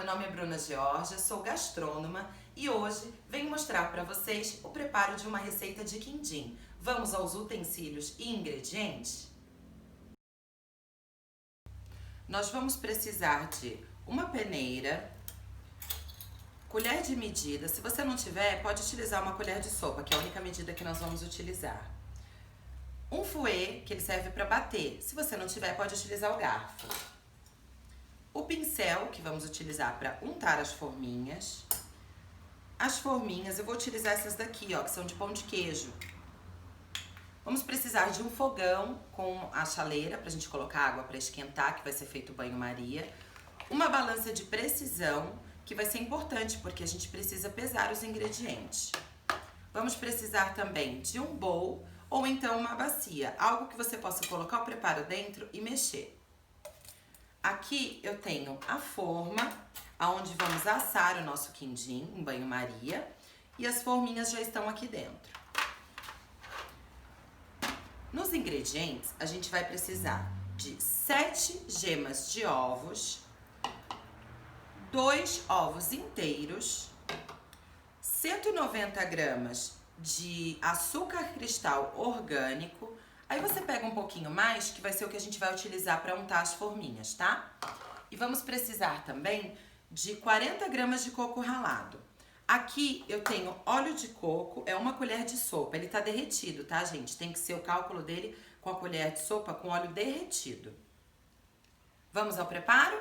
meu nome é Bruna Georgia, sou gastrônoma e hoje venho mostrar para vocês o preparo de uma receita de quindim. Vamos aos utensílios e ingredientes? Nós vamos precisar de uma peneira, colher de medida. Se você não tiver, pode utilizar uma colher de sopa, que é a única medida que nós vamos utilizar. Um fouet, que ele serve para bater. Se você não tiver, pode utilizar o garfo. O pincel, que vamos utilizar para untar as forminhas. As forminhas, eu vou utilizar essas daqui, ó, que são de pão de queijo. Vamos precisar de um fogão com a chaleira pra gente colocar água para esquentar, que vai ser feito banho-maria. Uma balança de precisão, que vai ser importante porque a gente precisa pesar os ingredientes. Vamos precisar também de um bowl ou então uma bacia, algo que você possa colocar o preparo dentro e mexer. Aqui eu tenho a forma, onde vamos assar o nosso quindim em banho-maria, e as forminhas já estão aqui dentro. Nos ingredientes, a gente vai precisar de 7 gemas de ovos, 2 ovos inteiros, 190 gramas de açúcar cristal orgânico. Aí você pega um pouquinho mais, que vai ser o que a gente vai utilizar para untar as forminhas, tá? E vamos precisar também de 40 gramas de coco ralado. Aqui eu tenho óleo de coco, é uma colher de sopa, ele tá derretido, tá, gente? Tem que ser o cálculo dele com a colher de sopa com óleo derretido. Vamos ao preparo?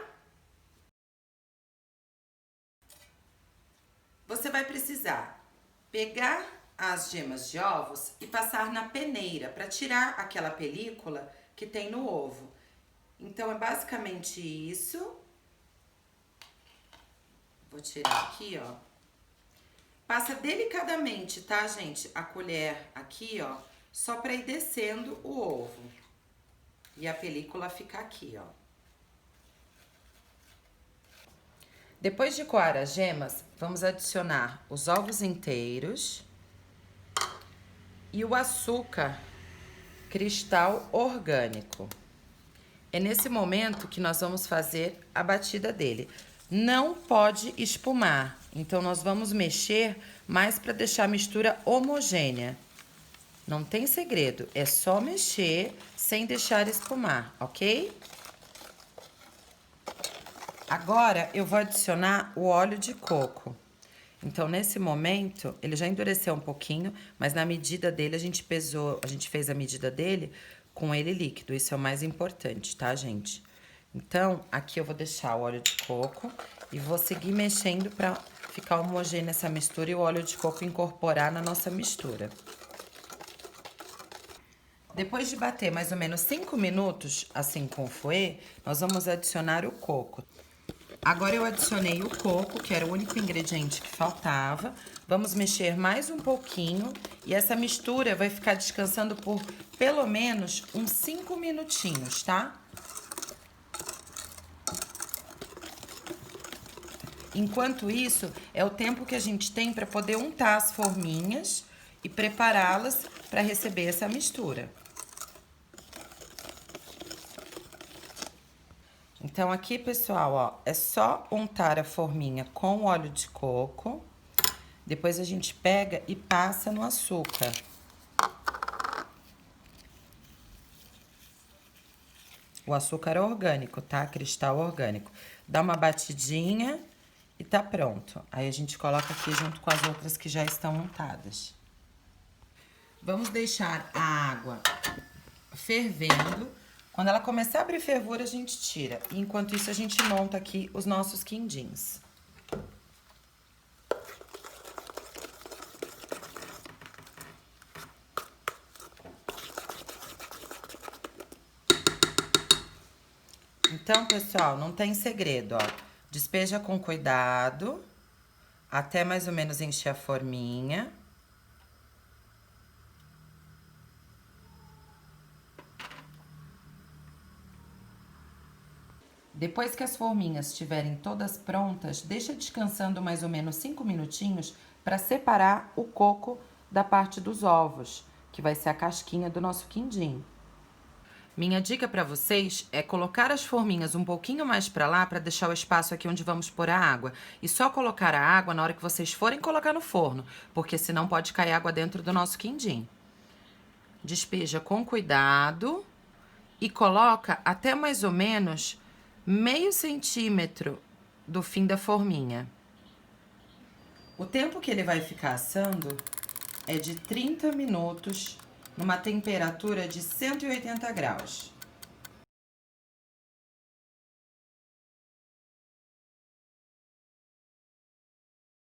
Você vai precisar pegar as gemas de ovos e passar na peneira para tirar aquela película que tem no ovo. Então, é basicamente isso. Vou tirar aqui, ó. Passa delicadamente, tá, gente? A colher aqui, ó, só para ir descendo o ovo. E a película fica aqui, ó. Depois de coar as gemas, vamos adicionar os ovos inteiros e o açúcar cristal orgânico. É nesse momento que nós vamos fazer a batida dele. Não pode espumar, então nós vamos mexer mais para deixar a mistura homogênea. Não tem segredo, é só mexer sem deixar espumar, ok? Agora eu vou adicionar o óleo de coco. Então, nesse momento, ele já endureceu um pouquinho, mas na medida dele a gente pesou, a gente fez a medida dele com ele líquido. Isso é o mais importante, tá, gente? Então, aqui eu vou deixar o óleo de coco e vou seguir mexendo para ficar homogênea essa mistura e o óleo de coco incorporar na nossa mistura. Depois de bater mais ou menos 5 minutos, assim com o fouet, nós vamos adicionar o coco. Agora eu adicionei o coco, que era o único ingrediente que faltava. Vamos mexer mais um pouquinho e essa mistura vai ficar descansando por pelo menos uns 5 minutinhos, tá? Enquanto isso, é o tempo que a gente tem para poder untar as forminhas e prepará-las para receber essa mistura. Então, aqui, pessoal, ó, é só untar a forminha com óleo de coco. Depois a gente pega e passa no açúcar. O açúcar orgânico, tá? Cristal orgânico. Dá uma batidinha e tá pronto. Aí a gente coloca aqui junto com as outras que já estão untadas. Vamos deixar a água fervendo. Quando ela começar a abrir fervura, a gente tira. E enquanto isso, a gente monta aqui os nossos quindins. Então, pessoal, não tem segredo, ó. Despeja com cuidado, até mais ou menos encher a forminha. Depois que as forminhas estiverem todas prontas, deixa descansando mais ou menos 5 minutinhos para separar o coco da parte dos ovos, que vai ser a casquinha do nosso quindim. Minha dica para vocês é colocar as forminhas um pouquinho mais para lá para deixar o espaço aqui onde vamos pôr a água. E só colocar a água na hora que vocês forem colocar no forno, porque senão pode cair água dentro do nosso quindim. Despeja com cuidado e coloca até mais ou menos meio centímetro do fim da forminha. O tempo que ele vai ficar assando é de 30 minutos numa temperatura de 180 graus.